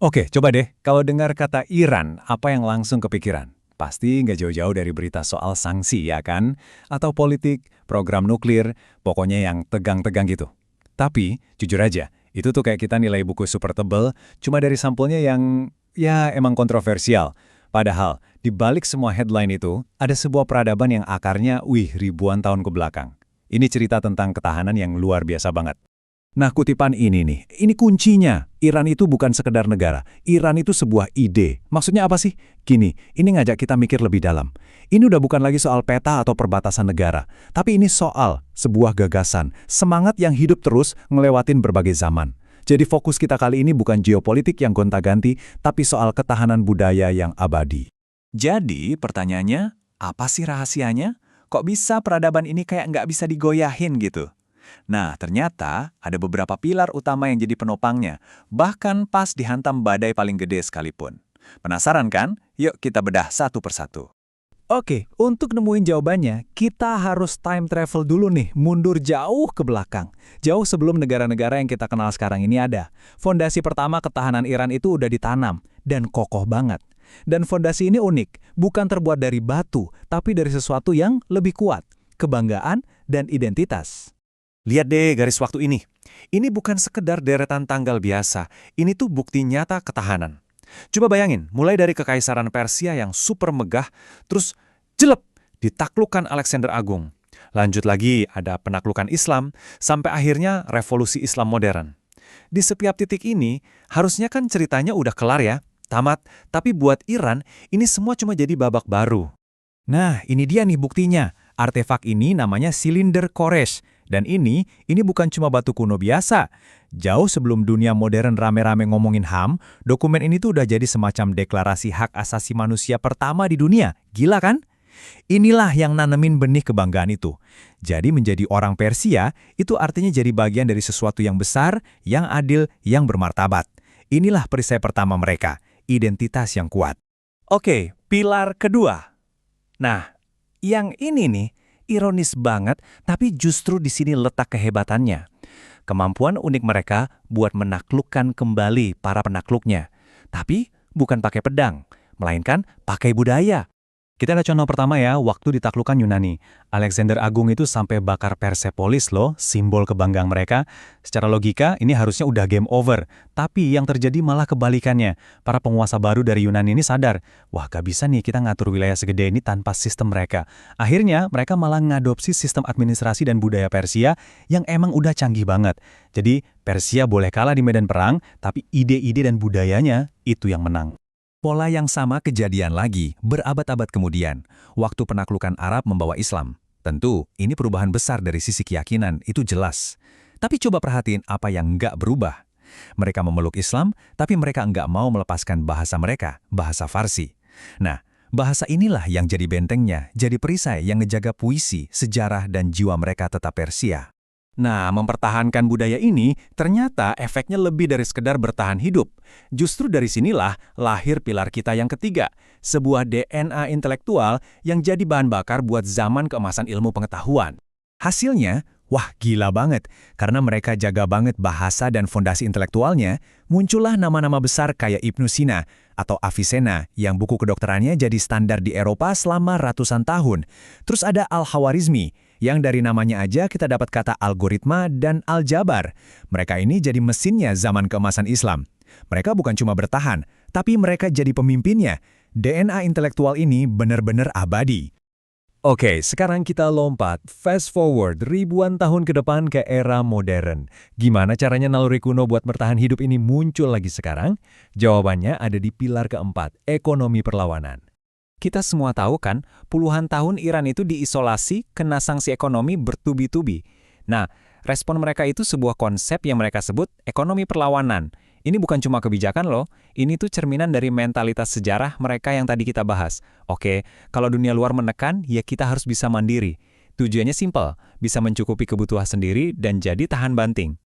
Oke, coba deh, kalau dengar kata Iran, apa yang langsung kepikiran? Pasti nggak jauh-jauh dari berita soal sanksi, ya kan? Atau politik, program nuklir, pokoknya yang tegang-tegang gitu. Tapi, jujur aja, itu tuh kayak kita nilai buku super tebel, cuma dari sampulnya yang, ya emang kontroversial. Padahal, di balik semua headline itu, ada sebuah peradaban yang akarnya, ribuan tahun ke belakang. Ini cerita tentang ketahanan yang luar biasa banget. Nah, kutipan ini nih, ini kuncinya. Iran itu bukan sekedar negara. Iran itu sebuah ide. Maksudnya apa sih? Gini, ini ngajak kita mikir lebih dalam. Ini udah bukan lagi soal peta atau perbatasan negara. Tapi ini soal sebuah gagasan, semangat yang hidup terus ngelewatin berbagai zaman. Jadi fokus kita kali ini bukan geopolitik yang gonta-ganti, tapi soal ketahanan budaya yang abadi. Jadi, pertanyaannya, apa sih rahasianya? Kok bisa peradaban ini kayak nggak bisa digoyahin gitu? Nah, ternyata ada beberapa pilar utama yang jadi penopangnya, bahkan pas dihantam badai paling gede sekalipun. Penasaran kan? Yuk kita bedah satu persatu. Oke, untuk nemuin jawabannya, kita harus time travel dulu nih, mundur jauh ke belakang. Jauh sebelum negara-negara yang kita kenal sekarang ini ada. Fondasi pertama ketahanan Iran itu udah ditanam, dan kokoh banget. Dan fondasi ini unik, bukan terbuat dari batu, tapi dari sesuatu yang lebih kuat, kebanggaan dan identitas. Lihat deh garis waktu ini. Ini bukan sekedar deretan tanggal biasa. Ini tuh bukti nyata ketahanan. Coba bayangin, mulai dari kekaisaran Persia yang super megah, terus jelep ditaklukkan Alexander Agung. Lanjut lagi ada penaklukan Islam, sampai akhirnya revolusi Islam modern. Di setiap titik ini, harusnya kan ceritanya udah kelar ya, tamat. Tapi buat Iran, ini semua cuma jadi babak baru. Nah, ini dia nih buktinya. Artefak ini namanya silinder Koresh. Dan ini bukan cuma batu kuno biasa. Jauh sebelum dunia modern rame-rame ngomongin HAM, dokumen ini tuh udah jadi semacam deklarasi hak asasi manusia pertama di dunia. Gila kan? Inilah yang nanemin benih kebanggaan itu. Jadi menjadi orang Persia, itu artinya jadi bagian dari sesuatu yang besar, yang adil, yang bermartabat. Inilah perisai pertama mereka, identitas yang kuat. Oke, pilar kedua. Nah, yang ini nih, ironis banget, tapi justru di sini letak kehebatannya. Kemampuan unik mereka buat menaklukkan kembali para penakluknya. Tapi bukan pakai pedang, melainkan pakai budaya. Kita lihat contoh pertama ya, waktu ditaklukkan Yunani. Alexander Agung itu sampai bakar Persepolis loh, simbol kebanggaan mereka. Secara logika, ini harusnya udah game over. Tapi yang terjadi malah kebalikannya. Para penguasa baru dari Yunani ini sadar, wah gak bisa nih kita ngatur wilayah segede ini tanpa sistem mereka. Akhirnya, mereka malah ngadopsi sistem administrasi dan budaya Persia yang emang udah canggih banget. Jadi, Persia boleh kalah di medan perang, tapi ide-ide dan budayanya itu yang menang. Pola yang sama kejadian lagi berabad-abad kemudian, waktu penaklukan Arab membawa Islam. Tentu, ini perubahan besar dari sisi keyakinan, itu jelas. Tapi coba perhatiin apa yang nggak berubah. Mereka memeluk Islam, tapi mereka nggak mau melepaskan bahasa mereka, bahasa Farsi. Nah, bahasa inilah yang jadi bentengnya, jadi perisai yang ngejaga puisi, sejarah, dan jiwa mereka tetap Persia. Nah, mempertahankan budaya ini ternyata efeknya lebih dari sekedar bertahan hidup. Justru dari sinilah lahir pilar kita yang ketiga, sebuah DNA intelektual yang jadi bahan bakar buat zaman keemasan ilmu pengetahuan. Hasilnya, wah gila banget, karena mereka jaga banget bahasa dan fondasi intelektualnya, muncullah nama-nama besar kayak Ibnu Sina atau Avicenna yang buku kedokterannya jadi standar di Eropa selama ratusan tahun. Terus ada Al-Khawarizmi, yang dari namanya aja kita dapat kata algoritma dan aljabar. Mereka ini jadi mesinnya zaman keemasan Islam. Mereka bukan cuma bertahan, tapi mereka jadi pemimpinnya. DNA intelektual ini benar-benar abadi. Oke, sekarang kita lompat, fast forward ribuan tahun ke depan ke era modern. Gimana caranya naluri kuno buat bertahan hidup ini muncul lagi sekarang? Jawabannya ada di pilar keempat, ekonomi perlawanan. Kita semua tahu kan, puluhan tahun Iran itu diisolasi, kena sanksi ekonomi bertubi-tubi. Nah, respon mereka itu sebuah konsep yang mereka sebut ekonomi perlawanan. Ini bukan cuma kebijakan loh, ini tuh cerminan dari mentalitas sejarah mereka yang tadi kita bahas. Oke, kalau dunia luar menekan, ya kita harus bisa mandiri. Tujuannya simpel, bisa mencukupi kebutuhan sendiri dan jadi tahan banting.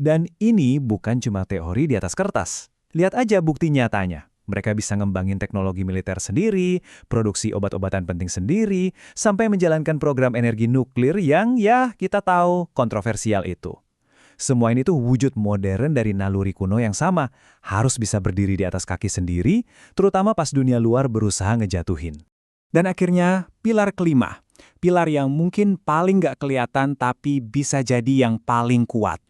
Dan ini bukan cuma teori di atas kertas. Lihat aja bukti nyatanya. Mereka bisa ngembangin teknologi militer sendiri, produksi obat-obatan penting sendiri, sampai menjalankan program energi nuklir yang ya kita tahu kontroversial itu. Semua ini tuh wujud modern dari naluri kuno yang sama, harus bisa berdiri di atas kaki sendiri, terutama pas dunia luar berusaha ngejatuhin. Dan akhirnya, pilar kelima. Pilar yang mungkin paling nggak kelihatan tapi bisa jadi yang paling kuat.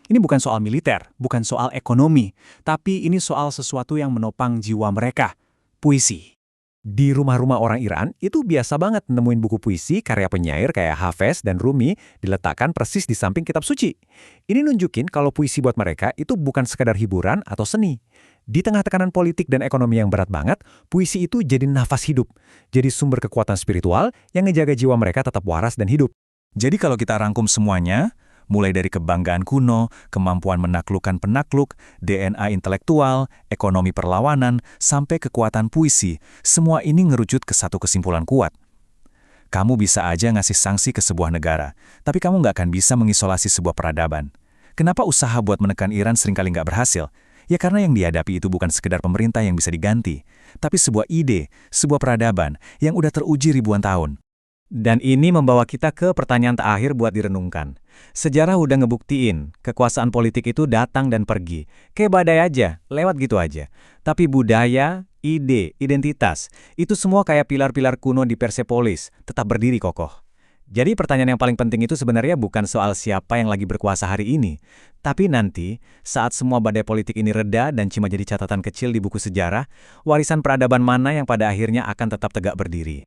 Ini bukan soal militer, bukan soal ekonomi, tapi ini soal sesuatu yang menopang jiwa mereka, puisi. Di rumah-rumah orang Iran, itu biasa banget nemuin buku puisi karya penyair kayak Hafez dan Rumi diletakkan persis di samping kitab suci. Ini nunjukin kalau puisi buat mereka itu bukan sekadar hiburan atau seni. Di tengah tekanan politik dan ekonomi yang berat banget, puisi itu jadi nafas hidup. Jadi sumber kekuatan spiritual yang ngejaga jiwa mereka tetap waras dan hidup. Jadi kalau kita rangkum semuanya, mulai dari kebanggaan kuno, kemampuan menaklukkan penakluk, DNA intelektual, ekonomi perlawanan, sampai kekuatan puisi, semua ini ngerucut ke satu kesimpulan kuat. Kamu bisa aja ngasih sanksi ke sebuah negara, tapi kamu nggak akan bisa mengisolasi sebuah peradaban. Kenapa usaha buat menekan Iran seringkali nggak berhasil? Ya karena yang dihadapi itu bukan sekedar pemerintah yang bisa diganti, tapi sebuah ide, sebuah peradaban yang udah teruji ribuan tahun. Dan ini membawa kita ke pertanyaan terakhir buat direnungkan. Sejarah udah ngebuktiin, kekuasaan politik itu datang dan pergi. Kayak badai aja, lewat gitu aja. Tapi budaya, ide, identitas, itu semua kayak pilar-pilar kuno di Persepolis, tetap berdiri kokoh. Jadi pertanyaan yang paling penting itu sebenarnya bukan soal siapa yang lagi berkuasa hari ini. Tapi nanti, saat semua badai politik ini reda dan cuma jadi catatan kecil di buku sejarah, warisan peradaban mana yang pada akhirnya akan tetap tegak berdiri.